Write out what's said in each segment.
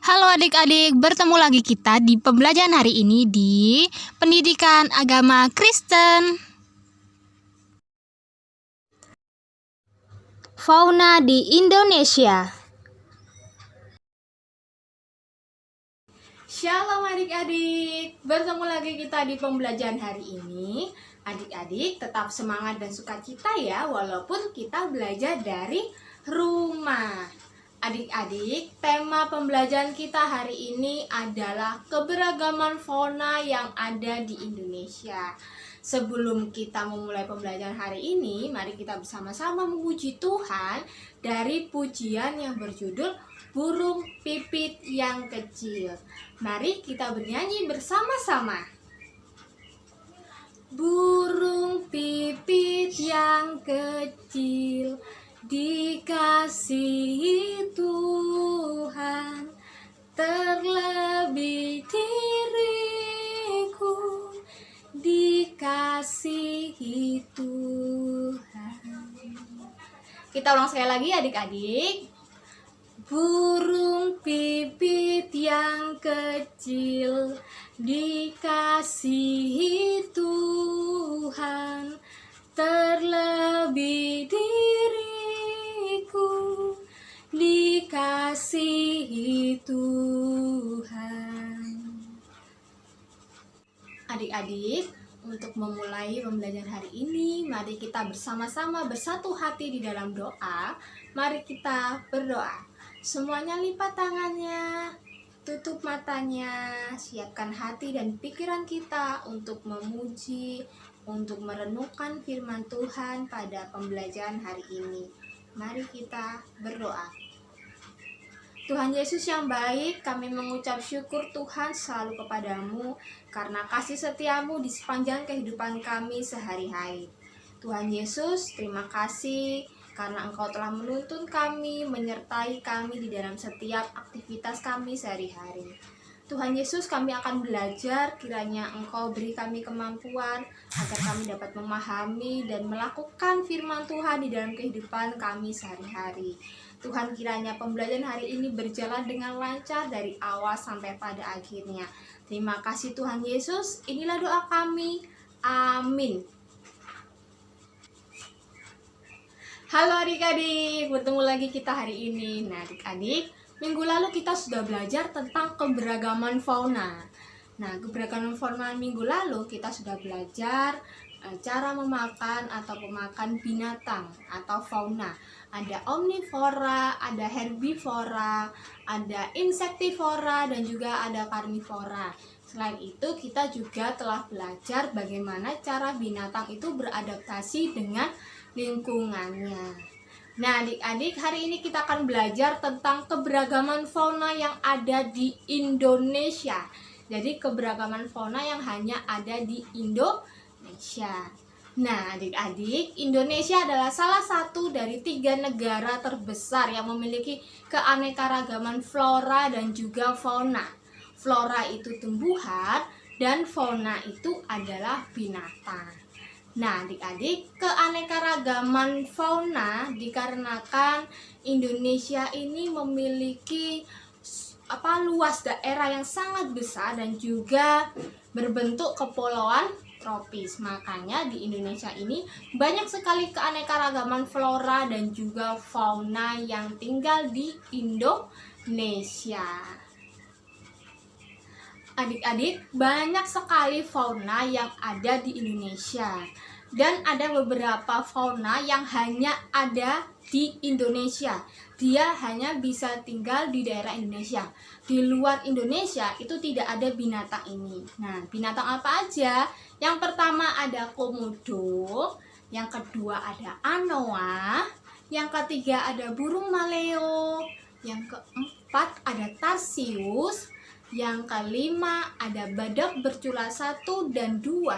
Halo adik-adik, bertemu lagi kita di pembelajaran hari ini di Pendidikan Agama Kristen. Fauna di Indonesia. Shalom adik-adik, bertemu lagi kita di pembelajaran hari ini. Adik-adik tetap semangat dan sukacita ya, walaupun kita belajar dari rumah. Adik-adik, tema pembelajaran kita hari ini adalah keberagaman fauna yang ada di Indonesia. Sebelum kita memulai pembelajaran hari ini, mari kita bersama-sama memuji Tuhan dari pujian yang berjudul Burung Pipit yang Kecil. Mari kita bernyanyi bersama-sama. Burung pipit yang kecil, dikasihi Tuhan, terlebih diriku, dikasihi Tuhan. Kita ulang sekali lagi adik-adik. Burung pipit yang kecil, dikasihi Tuhan, terlebih diriku, dikasihi Tuhan. Adik-adik, untuk memulai pembelajaran hari ini, mari kita bersama-sama bersatu hati di dalam doa. Mari kita berdoa. Semuanya lipat tangannya, tutup matanya, siapkan hati dan pikiran kita untuk memuji, untuk merenungkan firman Tuhan pada pembelajaran hari ini. Mari kita berdoa. Tuhan Yesus yang baik, kami mengucap syukur Tuhan selalu kepadamu karena kasih setiamu di sepanjang kehidupan kami sehari-hari. Tuhan Yesus, terima kasih karena Engkau telah menuntun kami, menyertai kami di dalam setiap aktivitas kami sehari-hari. Tuhan Yesus, kami akan belajar, kiranya Engkau beri kami kemampuan agar kami dapat memahami dan melakukan firman Tuhan di dalam kehidupan kami sehari-hari. Tuhan, kiranya pembelajaran hari ini berjalan dengan lancar dari awal sampai pada akhirnya. Terima kasih Tuhan Yesus, inilah doa kami. Amin. Halo adik-adik, bertemu lagi kita hari ini. Nah adik-adik, minggu lalu kita sudah belajar tentang keberagaman fauna. Nah, keberagaman fauna minggu lalu kita sudah belajar cara memakan atau pemakan binatang atau fauna. Ada omnivora, ada herbivora, ada insektivora, dan juga ada karnivora. Selain itu, kita juga telah belajar bagaimana cara binatang itu beradaptasi dengan lingkungannya. Nah, adik-adik, hari ini kita akan belajar tentang keberagaman fauna yang ada di Indonesia. Jadi, keberagaman fauna yang hanya ada di Indonesia. Nah, adik-adik, Indonesia adalah salah satu dari 3 negara terbesar yang memiliki keanekaragaman flora dan juga fauna. Flora itu tumbuhan dan fauna itu adalah binatang. Nah, adik-adik, keanekaragaman fauna dikarenakan Indonesia ini memiliki luas daerah yang sangat besar dan juga berbentuk kepulauan tropis. Makanya di Indonesia ini banyak sekali keanekaragaman flora dan juga fauna yang tinggal di Indonesia. Adik-adik, banyak sekali fauna yang ada di Indonesia. Dan ada beberapa fauna yang hanya ada di Indonesia. Dia hanya bisa tinggal di daerah Indonesia. Di luar Indonesia itu tidak ada binatang ini. Nah, binatang apa aja? Yang pertama ada komodo, yang kedua ada anoa, yang ketiga ada burung maleo, yang keempat ada tarsius, yang kelima ada badak bercula 1 dan 2,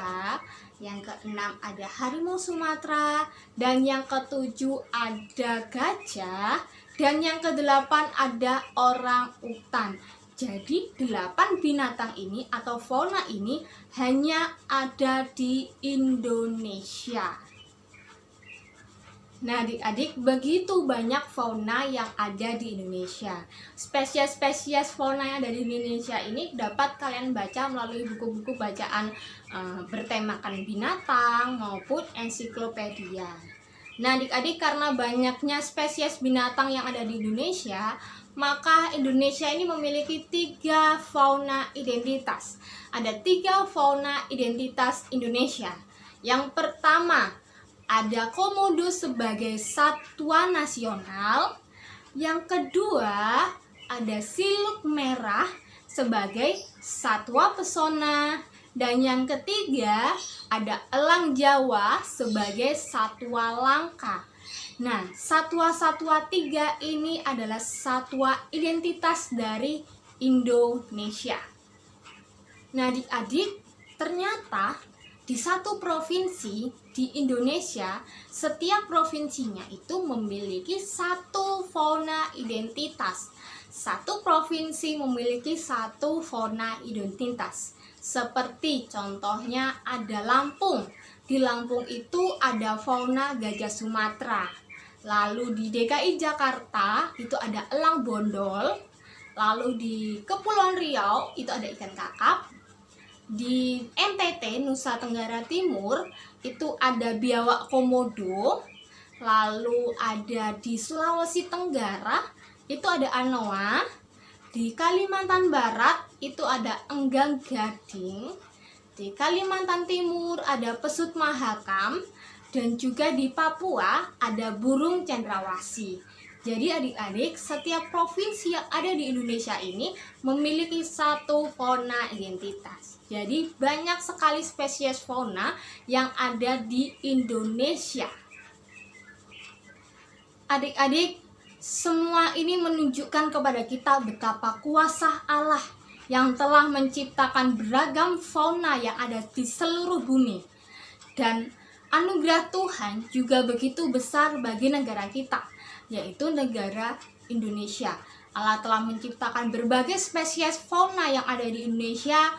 yang keenam ada harimau Sumatera, dan yang ketujuh ada gajah, dan yang kedelapan ada orang utan. Jadi 8 binatang ini atau fauna ini hanya ada di Indonesia. Nah, adik-adik, begitu banyak fauna yang ada di Indonesia. Spesies-spesies fauna yang ada di Indonesia ini dapat kalian baca melalui buku-buku bacaan bertemakan binatang maupun ensiklopedia. Nah, adik-adik, karena banyaknya spesies binatang yang ada di Indonesia, maka Indonesia ini memiliki 3 fauna identitas. Ada 3 fauna identitas Indonesia. Yang pertama, ada komodo sebagai satwa nasional. Yang kedua, ada siluk merah sebagai satwa pesona. Dan yang ketiga, ada elang Jawa sebagai satwa langka. Nah, satwa-satwa 3 ini adalah satwa identitas dari Indonesia. Nah, adik-adik, ternyata di satu provinsi di Indonesia, setiap provinsinya itu memiliki satu fauna identitas. Satu provinsi memiliki satu fauna identitas. Seperti contohnya ada Lampung. Di Lampung itu ada fauna gajah Sumatera. Lalu di DKI Jakarta itu ada elang bondol. Lalu di Kepulauan Riau itu ada ikan kakap. Di NTT, Nusa Tenggara Timur, itu ada biawak komodo. Lalu ada di Sulawesi Tenggara, itu ada anoa. Di Kalimantan Barat, itu ada enggang gading. Di Kalimantan Timur, ada pesut mahakam. Dan juga di Papua, ada burung cendrawasih. Jadi adik-adik, setiap provinsi yang ada di Indonesia ini memiliki satu fauna identitas. Jadi banyak sekali spesies fauna yang ada di Indonesia. Adik-adik, semua ini menunjukkan kepada kita betapa kuasa Allah yang telah menciptakan beragam fauna yang ada di seluruh bumi. Dan anugerah Tuhan juga begitu besar bagi negara kita, yaitu negara Indonesia. Allah telah menciptakan berbagai spesies fauna yang ada di Indonesia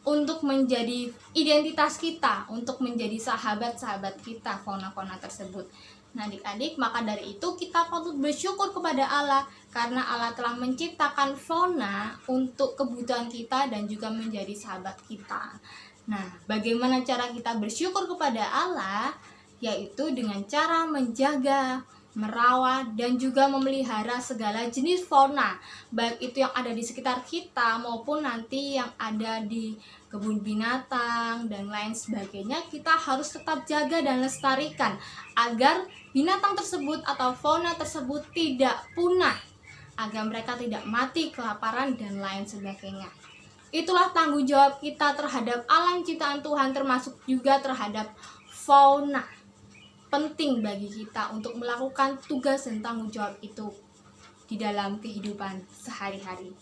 untuk menjadi identitas kita, untuk menjadi sahabat-sahabat kita fauna-fauna tersebut. Nah, adik-adik, maka dari itu kita patut bersyukur kepada Allah karena Allah telah menciptakan fauna untuk kebutuhan kita dan juga menjadi sahabat kita. Nah, bagaimana cara kita bersyukur kepada Allah? Yaitu dengan cara menjaga, merawat, dan juga memelihara segala jenis fauna, baik itu yang ada di sekitar kita maupun nanti yang ada di kebun binatang dan lain sebagainya. Kita harus tetap jaga dan lestarikan agar binatang tersebut atau fauna tersebut tidak punah, agar mereka tidak mati kelaparan dan lain sebagainya. Itulah tanggung jawab kita terhadap alam ciptaan Tuhan, termasuk juga terhadap fauna. Penting bagi kita untuk melakukan tugas dan tanggung jawab itu di dalam kehidupan sehari-hari.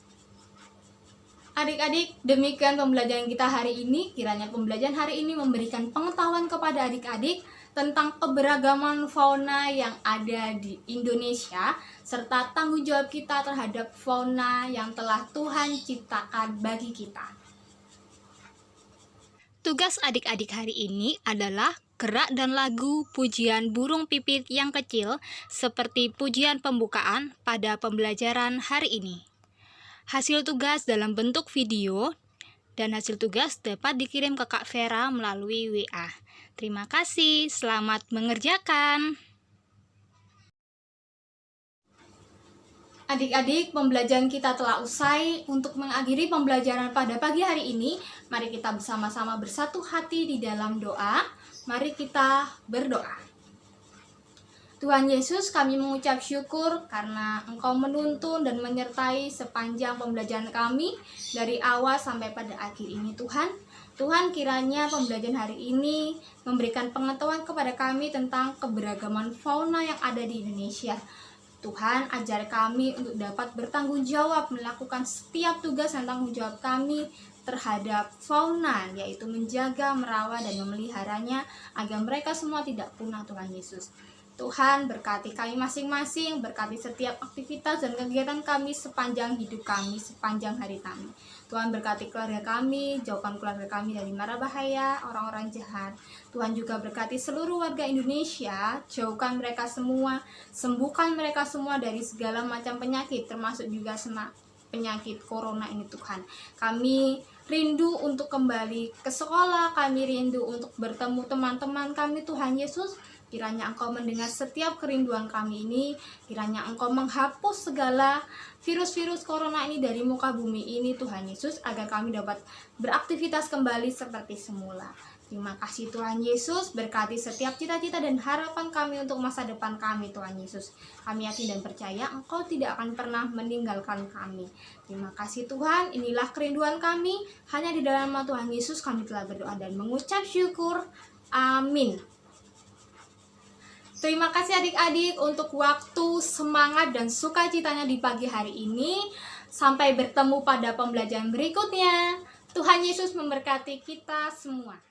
Adik-adik, demikian pembelajaran kita hari ini. Kiranya pembelajaran hari ini memberikan pengetahuan kepada adik-adik tentang keberagaman fauna yang ada di Indonesia, serta tanggung jawab kita terhadap fauna yang telah Tuhan ciptakan bagi kita. Tugas adik-adik hari ini adalah gerak dan lagu pujian burung pipit yang kecil seperti pujian pembukaan pada pembelajaran hari ini. Hasil tugas dalam bentuk video dan hasil tugas dapat dikirim ke Kak Vera melalui WA. Terima kasih, selamat mengerjakan. Adik-adik, pembelajaran kita telah usai. Untuk mengakhiri pembelajaran pada pagi hari ini, mari kita bersama-sama bersatu hati di dalam doa. Mari kita berdoa. Tuhan Yesus, kami mengucap syukur karena Engkau menuntun dan menyertai sepanjang pembelajaran kami dari awal sampai pada akhir ini, Tuhan. Tuhan, kiranya pembelajaran hari ini memberikan pengetahuan kepada kami tentang keberagaman fauna yang ada di Indonesia. Tuhan, ajar kami untuk dapat bertanggung jawab melakukan setiap tugas dan tanggung jawab kami terhadap fauna, yaitu menjaga, merawat, dan memeliharanya agar mereka semua tidak punah, Tuhan Yesus. Tuhan berkati kami masing-masing, berkati setiap aktivitas dan kegiatan kami sepanjang hidup kami, sepanjang hari kami. Tuhan berkati keluarga kami, jauhkan keluarga kami dari mara bahaya, orang-orang jahat. Tuhan juga berkati seluruh warga Indonesia, jauhkan mereka semua, sembuhkan mereka semua dari segala macam penyakit, termasuk juga penyakit corona ini Tuhan. Kami rindu untuk kembali ke sekolah, kami rindu untuk bertemu teman-teman kami Tuhan Yesus. Kiranya Engkau mendengar setiap kerinduan kami ini, kiranya Engkau menghapus segala virus-virus corona ini dari muka bumi ini Tuhan Yesus, agar kami dapat beraktivitas kembali seperti semula. Terima kasih Tuhan Yesus, berkati setiap cita-cita dan harapan kami untuk masa depan kami Tuhan Yesus. Kami yakin dan percaya Engkau tidak akan pernah meninggalkan kami. Terima kasih Tuhan, inilah kerinduan kami, hanya di dalam nama Tuhan Yesus kami telah berdoa dan mengucap syukur. Amin. Terima kasih adik-adik untuk waktu, semangat, dan sukacitanya di pagi hari ini. Sampai bertemu pada pembelajaran berikutnya. Tuhan Yesus memberkati kita semua.